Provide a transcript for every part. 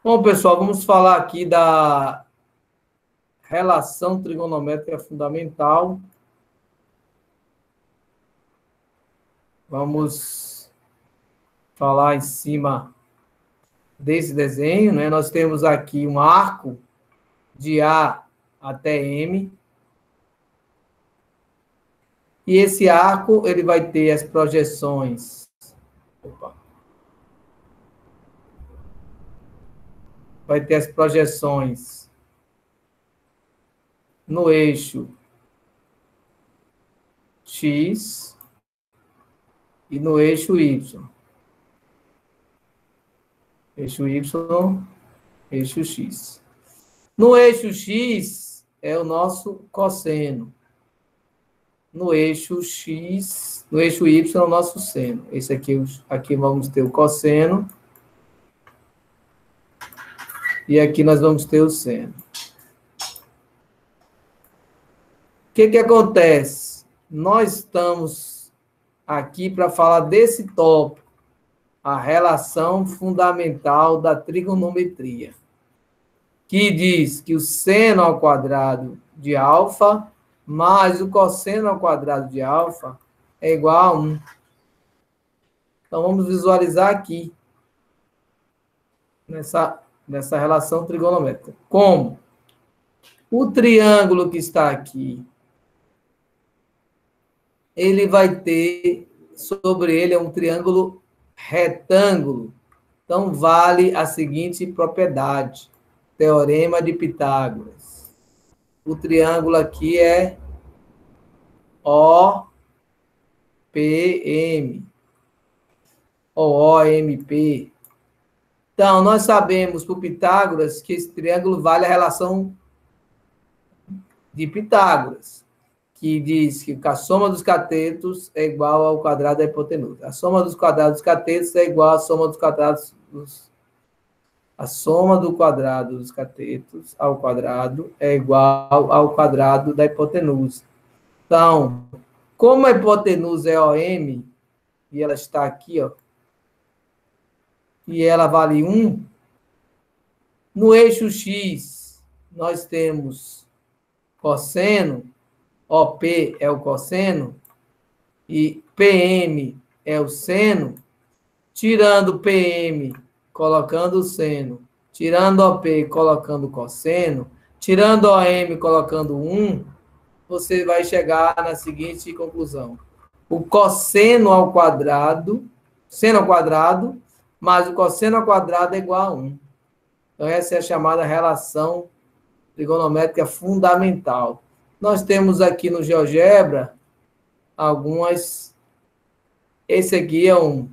Bom, pessoal, vamos falar aqui da relação trigonométrica fundamental. Vamos falar em cima desse desenho, né? Nós temos aqui um arco de A até M. E esse arco, ele vai ter as projeções. Vai ter as projeções no eixo X e no eixo Y. Eixo Y, eixo X. No eixo X é o nosso cosseno. No eixo X, no eixo Y é o nosso seno. Esse aqui vamos ter o cosseno. E aqui nós vamos ter o seno. O que acontece? Nós estamos aqui para falar desse tópico, a relação fundamental da trigonometria, que diz que o seno ao quadrado de alfa mais o cosseno ao quadrado de alfa é igual a 1. Então, vamos visualizar aqui, nessa relação trigonométrica. Como? O triângulo que está aqui, ele vai ter, sobre ele é um triângulo retângulo. Então, vale a seguinte propriedade, Teorema de Pitágoras. O triângulo aqui é OPM, ou OMP. Então, nós sabemos por Pitágoras que esse triângulo vale a relação de Pitágoras, que diz que a soma dos catetos é igual ao quadrado da hipotenusa. A soma dos quadrados dos catetos é igual à soma dos quadrados A soma do quadrado dos catetos ao quadrado é igual ao quadrado da hipotenusa. Então, como a hipotenusa é OM, e ela está aqui, ó, e ela vale 1, no eixo X, nós temos cosseno, OP é o cosseno, e PM é o seno. Tirando PM, colocando o seno, tirando OP, colocando o cosseno, tirando OM, colocando 1, você vai chegar na seguinte conclusão. O cosseno ao quadrado, seno ao quadrado, mais o cosseno ao quadrado é igual a 1. Então, essa é a chamada relação trigonométrica fundamental. Nós temos aqui no GeoGebra algumas... Esse aqui é um...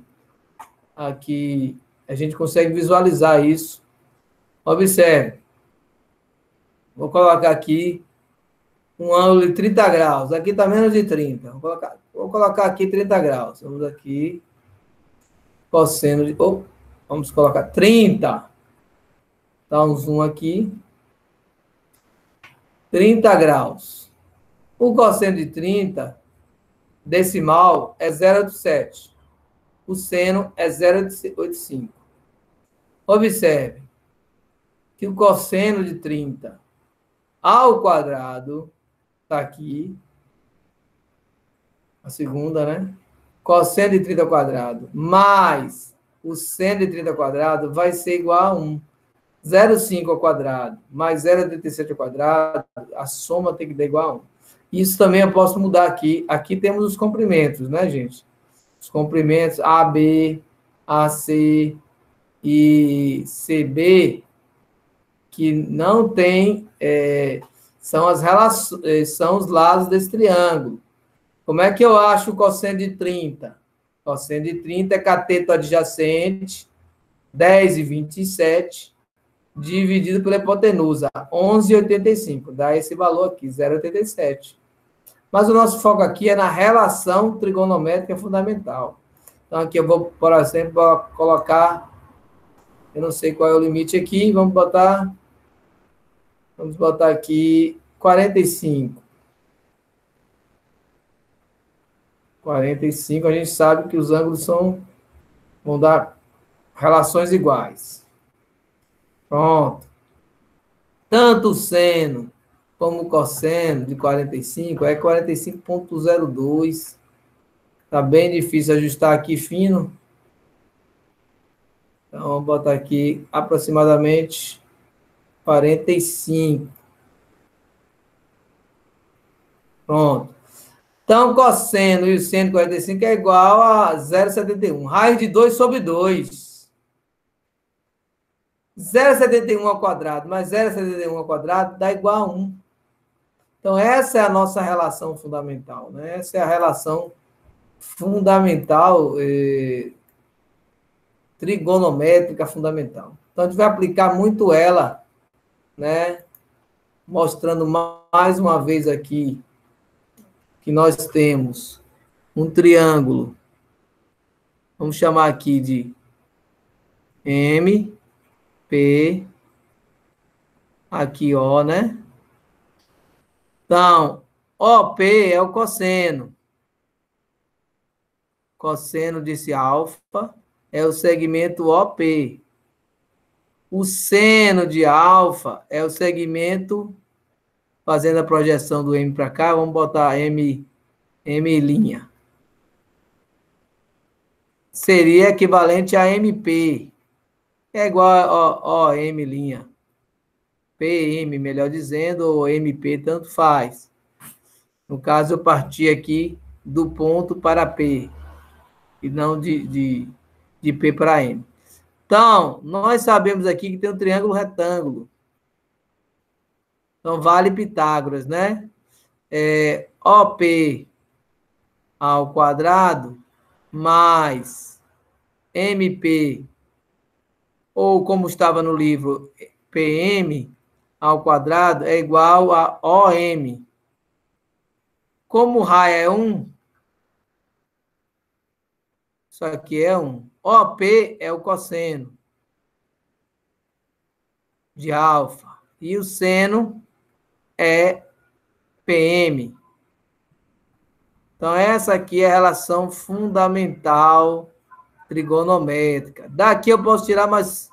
Aqui a gente consegue visualizar isso. Observe. Vou colocar aqui um ângulo de 30 graus. Aqui está menos de 30. Vou colocar aqui 30 graus. Vamos aqui. Cosseno de... vamos colocar 30. Dá um zoom aqui. 30 graus. O cosseno de 30, decimal, é 0,7. O seno é 0,85. Observe que o cosseno de 30 ao quadrado está aqui. A segunda, né? Cosseno de 30 ao quadrado mais o seno de 30 ao quadrado vai ser igual a 1. 0,5 ao quadrado mais 0,87 ao quadrado, a soma tem que dar igual a 1. Isso também eu posso mudar aqui. Aqui temos os comprimentos, né, gente? Os comprimentos AB, AC e CB, que não tem, são as relações, são os lados desse triângulo. Como é que eu acho o cosseno de 30? O cosseno de 30 é cateto adjacente, 10,27, dividido pela hipotenusa, 11,85. Dá esse valor aqui, 0,87. Mas o nosso foco aqui é na relação trigonométrica fundamental. Então, aqui eu vou, por exemplo, colocar... Eu não sei qual é o limite aqui. Vamos botar aqui 45. 45, a gente sabe que os ângulos vão dar relações iguais. Pronto. Tanto o seno como o cosseno de 45 é 45,02. Tá bem difícil ajustar aqui fino. Então, vamos botar aqui aproximadamente 45. Pronto. Então, cosseno e o seno de 45 é igual a 0,71. Raiz de 2 sobre 2. 0,71 ao quadrado mais 0,71 ao quadrado dá igual a 1. Então, essa é a nossa relação fundamental, né? Essa é a relação fundamental, trigonométrica fundamental. Então, a gente vai aplicar muito ela, né? Mostrando mais uma vez aqui que nós temos um triângulo. Vamos chamar aqui de M, P, aqui O, né? Então, OP é o cosseno. Cosseno desse alfa é o segmento OP. O seno de alfa é o segmento, fazendo a projeção do M para cá, vamos botar M'. Seria equivalente a MP. É igual a M'. PM, melhor dizendo, ou MP, tanto faz. No caso, eu parti aqui do ponto para P, e não de P para M. Então, nós sabemos aqui que tem um triângulo retângulo. Então, vale Pitágoras, né? OP ao quadrado mais MP, ou como estava no livro, PM ao quadrado é igual a OM. Como o raio é 1, isso aqui é 1. OP é o cosseno de alfa. E o seno é PM. Então, essa aqui é a relação fundamental trigonométrica. Daqui eu posso tirar mais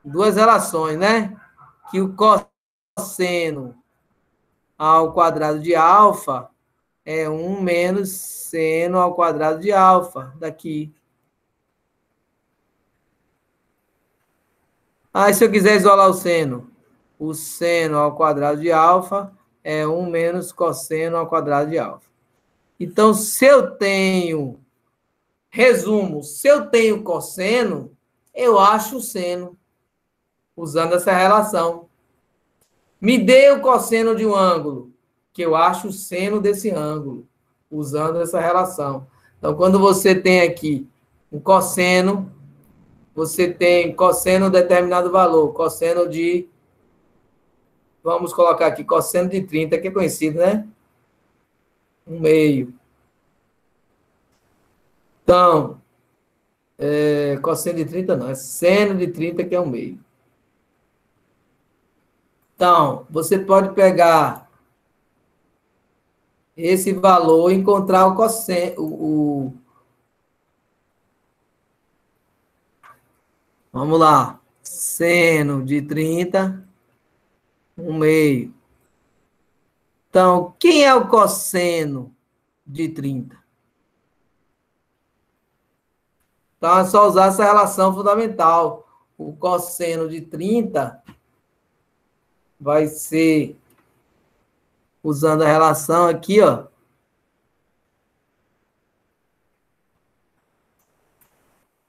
duas relações, né? Que o cosseno ao quadrado de alfa é 1 menos seno ao quadrado de alfa, daqui. Aí, se eu quiser isolar o seno ao quadrado de alfa é 1 menos cosseno ao quadrado de alfa. Então, se eu tenho, resumo, se eu tenho cosseno, eu acho o seno, usando essa relação. Me dê o cosseno de um ângulo, que eu acho o seno desse ângulo, usando essa relação. Então, quando você tem aqui um cosseno, você tem cosseno de determinado valor, cosseno de, vamos colocar aqui, cosseno de 30, que é conhecido, né? 1/2. Então, cosseno de 30 não, é seno de 30 que é 1/2. Então, você pode pegar esse valor e encontrar o cosseno, vamos lá, seno de 30, 1/2. Então, quem é o cosseno de 30? Então, é só usar essa relação fundamental. O cosseno de 30 vai ser, usando a relação aqui, ó.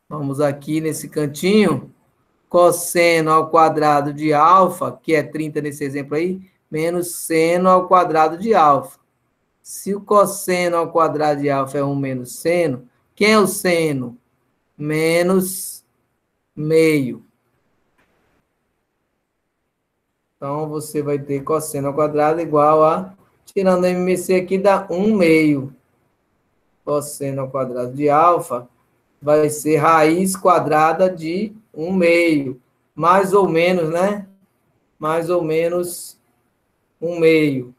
Vamos aqui nesse cantinho. Cosseno ao quadrado de alfa, que é 30 nesse exemplo aí, menos seno ao quadrado de alfa. Se o cosseno ao quadrado de alfa é 1 menos seno, quem é o seno? Menos meio. Então, você vai ter cosseno ao quadrado igual a, tirando a MMC aqui, dá 1/2. Cosseno ao quadrado de alfa vai ser raiz quadrada de 1/2. Mais ou menos, né? Mais ou menos 1/2.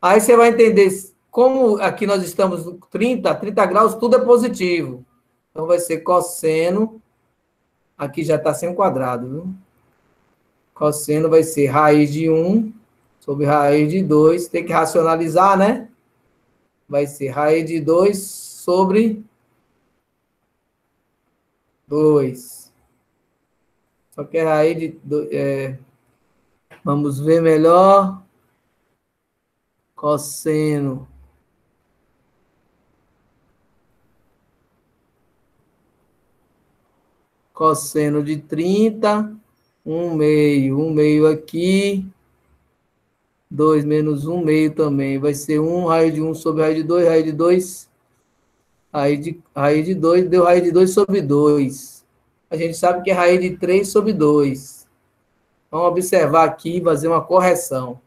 Aí você vai entender, como aqui nós estamos no 30 graus, tudo é positivo. Então, vai ser cosseno, aqui já está sem o quadrado, viu? Cosseno vai ser raiz de 1 sobre raiz de 2. Tem que racionalizar, né? Vai ser raiz de 2 sobre 2. Só que é raiz de... vamos ver melhor. Cosseno. Cosseno de 30. 1 meio. 1 meio aqui. 2 menos 1 meio também. Vai ser 1, raiz de 1 sobre raiz de 2. Raiz de 2. Raiz de 2 deu raiz de 2 sobre 2. A gente sabe que é raiz de 3 sobre 2. Vamos observar aqui e fazer uma correção.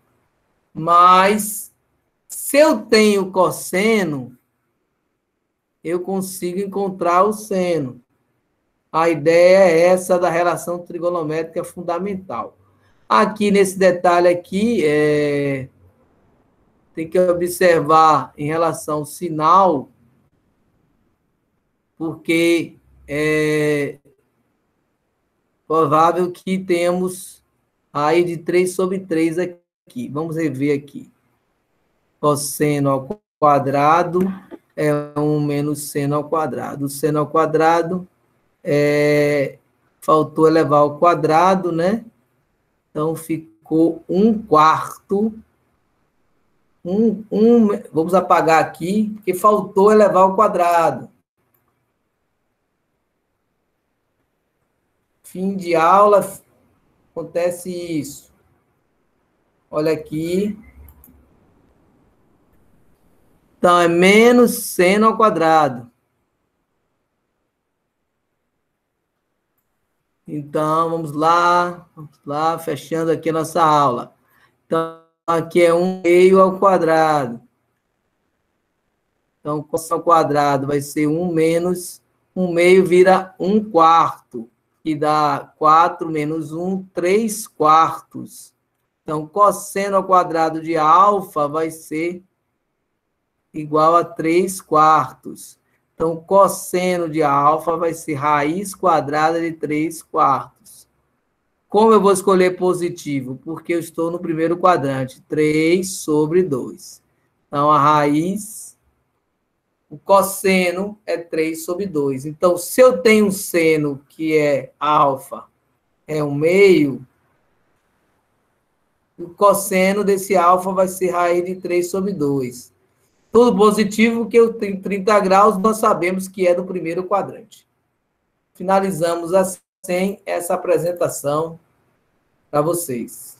Mas, se eu tenho cosseno, eu consigo encontrar o seno. A ideia é essa da relação trigonométrica fundamental. Aqui, nesse detalhe aqui, tem que observar em relação ao sinal, porque é provável que temos raiz de 3 sobre 3 aqui. Vamos rever aqui. Cosseno ao quadrado é 1 menos seno ao quadrado. O seno ao quadrado faltou elevar ao quadrado, né? Então, ficou 1/4. Vamos apagar aqui, porque faltou elevar ao quadrado. Fim de aula, acontece isso. Olha aqui. Então, é menos seno ao quadrado. Então, vamos lá, fechando aqui a nossa aula. Então, aqui é 1 meio ao quadrado. Então, cosseno ao quadrado vai ser 1 menos 1 meio vira 1/4. Que dá 4 menos 1, 3/4. Então, cosseno ao quadrado de alfa vai ser igual a 3/4. Então, cosseno de alfa vai ser raiz quadrada de 3/4. Como eu vou escolher positivo? Porque eu estou no primeiro quadrante. 3 sobre 2. Então, a raiz, o cosseno é 3 sobre 2. Então, se eu tenho um seno que é alfa, é 1 meio, o cosseno desse alfa vai ser raiz de 3 sobre 2. Tudo positivo, porque eu tenho 30 graus, nós sabemos que é do primeiro quadrante. Finalizamos assim essa apresentação para vocês.